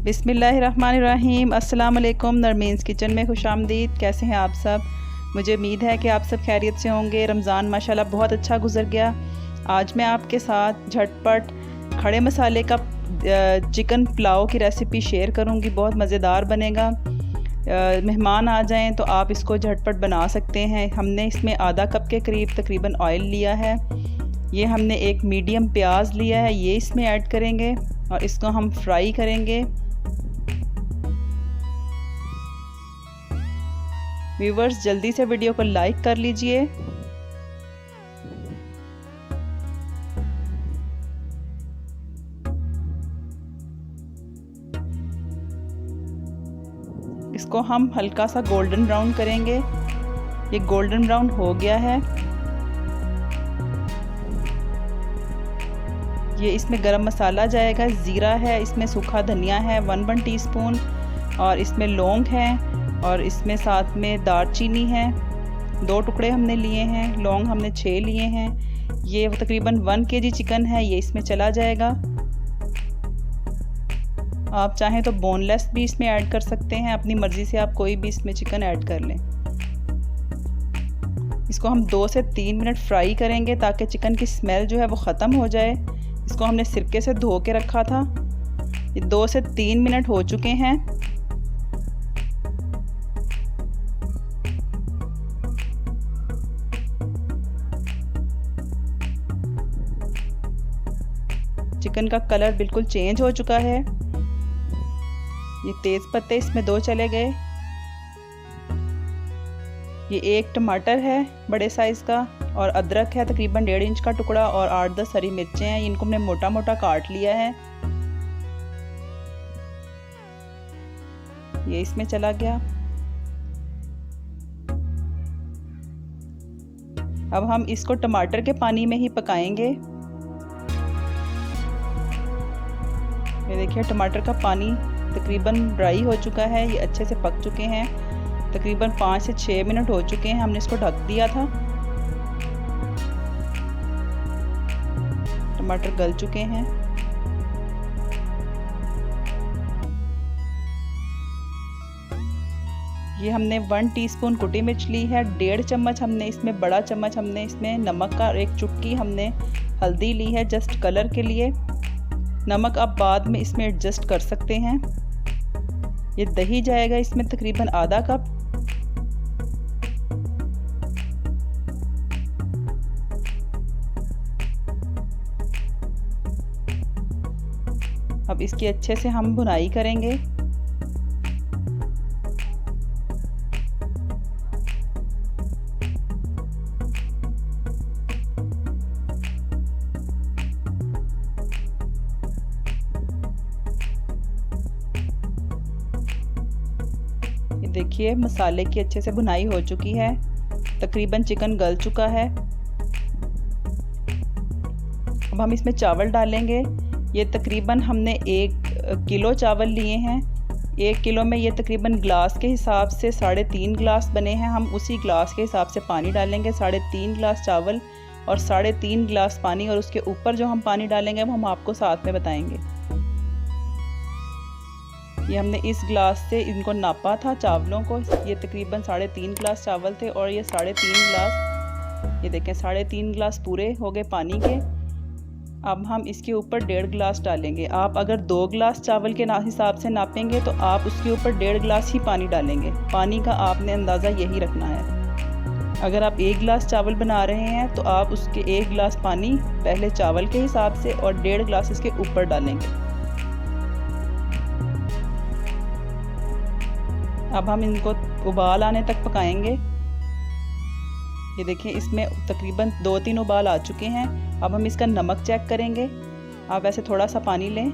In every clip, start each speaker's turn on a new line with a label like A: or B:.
A: बिस्मिल्लाहिर्रहमानिर्रहीम। अस्सलाम वालेकुम। नरमीन्स किचन में खुशामदीद। कैसे हैं आप सब? मुझे उम्मीद है कि आप सब खैरियत से होंगे। रमज़ान माशाल्लाह बहुत अच्छा गुजर गया। आज मैं आपके साथ झटपट खड़े मसाले का चिकन पुलाव की रेसिपी शेयर करूंगी। बहुत मज़ेदार बनेगा। मेहमान आ जाएं तो आप इसको झटपट बना सकते हैं। हमने इसमें आधा कप के करीब तकरीबन ऑयल लिया है। ये हमने एक मीडियम प्याज लिया है, ये इसमें ऐड करेंगे और इसको हम फ्राई करेंगे। व्यूवर्स, जल्दी से वीडियो को लाइक कर लीजिए। इसको हम हल्का सा गोल्डन ब्राउन करेंगे। ये गोल्डन ब्राउन हो गया है। ये इसमें गरम मसाला जाएगा, ज़ीरा है, इसमें सूखा धनिया है 1 टीस्पून, और इसमें लौंग है, और इसमें साथ में दालचीनी है 2 टुकड़े हमने लिए हैं। लौंग हमने 6 लिए हैं। ये तकरीबन 1 kg चिकन है, ये इसमें चला जाएगा। आप चाहें तो बोनलेस भी इसमें ऐड कर सकते हैं, अपनी मर्ज़ी से आप कोई भी इसमें चिकन ऐड कर लें। इसको हम 2 से 3 मिनट फ्राई करेंगे ताकि चिकन की स्मेल जो है वो ख़त्म हो जाए। इसको हमने सिरके से धो के रखा था। ये 2 से 3 मिनट हो चुके हैं। चिकन का कलर बिल्कुल चेंज हो चुका है। ये तेज पत्ते इसमें 2 चले गए। ये 1 टमाटर है बड़े साइज़ का, और अदरक है तकरीबन 1.5 इंच का टुकड़ा, और 8-10 हरी मिर्चें हैं। इनको हमने मोटा मोटा काट लिया है। ये इसमें चला गया। अब हम इसको टमाटर के पानी में ही पकाएंगे। ये देखिए, टमाटर का पानी तकरीबन ड्राई हो चुका है। ये अच्छे से पक चुके हैं। तकरीबन 5 से 6 मिनट हो चुके हैं। हमने इसको ढक दिया था। टमाटर गल चुके हैं। ये हमने 1 टीस्पून कुटी मिर्च ली है। 1.5 चम्मच हमने इसमें, बड़ा चम्मच हमने इसमें नमक का, और 1 चुटकी हमने हल्दी ली है जस्ट कलर के लिए। नमक आप बाद में इसमें एडजस्ट कर सकते हैं। ये दही जाएगा इसमें तकरीबन आधा कप। अब इसकी अच्छे से हम भुनाई करेंगे। देखिए, मसाले की अच्छे से भुनाई हो चुकी है। तकरीबन चिकन गल चुका है। अब हम इसमें चावल डालेंगे। ये तकरीबन हमने 1 किलो चावल लिए हैं। 1 किलो में ये तकरीबन ग्लास के हिसाब से 3.5 गिलास बने हैं। हम उसी ग्लास के हिसाब से पानी डालेंगे। 3.5 गिलास चावल और 3.5 गिलास पानी, और उसके ऊपर जो हम पानी डालेंगे वो हम आपको साथ में बताएंगे। ये हमने इस ग्लास से इनको नापा था चावलों को। ये तकरीबन 3.5 गिलास चावल थे, और ये 3.5 गिलास, ये देखें 3.5 गिलास पूरे हो गए पानी के। अब हम इसके ऊपर 1.5 गिलास डालेंगे। आप अगर 2 गिलास चावल के हिसाब से नापेंगे तो आप उसके ऊपर 1.5 गिलास ही पानी डालेंगे। पानी का आपने अंदाज़ा यही रखना है। अगर आप 1 गिलास चावल बना रहे हैं तो आप उसके 1 गिलास पानी पहले चावल के हिसाब से और 1.5 गिलास इसके ऊपर डालेंगे। अब हम इनको उबाल आने तक पकाएंगे। ये देखिए, इसमें तकरीबन 2-3 उबाल आ चुके हैं। अब हम इसका नमक चेक करेंगे। आप ऐसे थोड़ा सा पानी लें,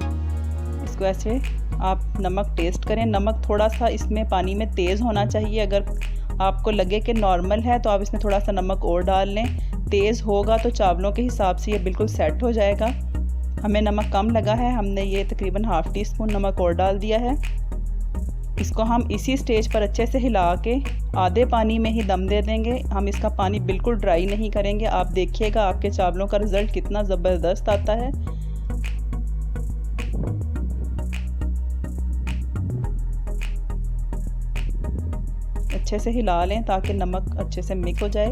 A: इसको ऐसे आप नमक टेस्ट करें। नमक थोड़ा सा इसमें पानी में तेज़ होना चाहिए। अगर आपको लगे कि नॉर्मल है तो आप इसमें थोड़ा सा नमक और डाल लें। तेज़ होगा तो चावलों के हिसाब से ये बिल्कुल सेट हो जाएगा। हमें नमक कम लगा है, हमने ये तकरीबन ½ टीस्पून नमक और डाल दिया है। इसको हम इसी स्टेज पर अच्छे से हिला के आधे पानी में ही दम दे देंगे। हम इसका पानी बिल्कुल ड्राई नहीं करेंगे। आप देखिएगा आपके चावलों का रिज़ल्ट कितना ज़बरदस्त आता है। अच्छे से हिला लें ताकि नमक अच्छे से मिक्स हो जाए।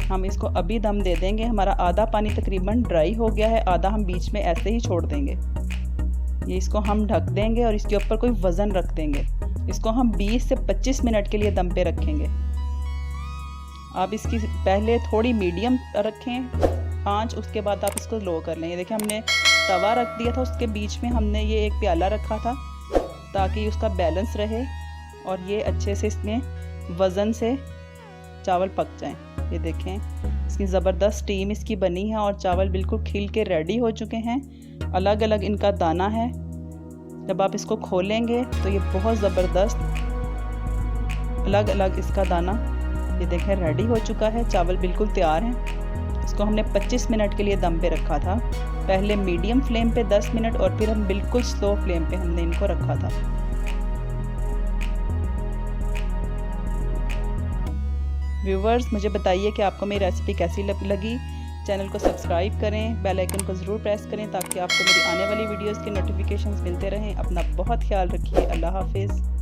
A: हम इसको अभी दम दे देंगे। हमारा आधा पानी तकरीबन ड्राई हो गया है, आधा हम बीच में ऐसे ही छोड़ देंगे। ये इसको हम ढक देंगे और इसके ऊपर कोई वज़न रख देंगे। इसको हम 20 से 25 मिनट के लिए दम पे रखेंगे। आप इसकी पहले थोड़ी मीडियम रखें आंच, उसके बाद आप इसको लो कर लें। ये देखिए हमने तवा रख दिया था, उसके बीच में हमने ये एक प्याला रखा था ताकि उसका बैलेंस रहे और ये अच्छे से इसमें वज़न से चावल पक जाएं। ये देखें इसकी ज़बरदस्त स्टीम इसकी बनी है और चावल बिल्कुल खिल के रेडी हो चुके हैं। अलग अलग इनका दाना है। जब आप इसको खोलेंगे तो ये बहुत ज़बरदस्त अलग अलग इसका दाना, ये देखें रेडी हो चुका है। चावल बिल्कुल तैयार हैं। इसको हमने 25 मिनट के लिए दम पे रखा था। पहले मीडियम फ्लेम पे 10 मिनट और फिर हम बिल्कुल स्लो फ्लेम पे हमने इनको रखा था। व्यूवर्स, मुझे बताइए कि आपको मेरी रेसिपी कैसी लगी। चैनल को सब्सक्राइब करें, बेल आइकन को ज़रूर प्रेस करें ताकि आपको मेरी आने वाली वीडियोस के नोटिफिकेशंस मिलते रहें। अपना बहुत ख्याल रखिए। अल्लाह हाफिज़।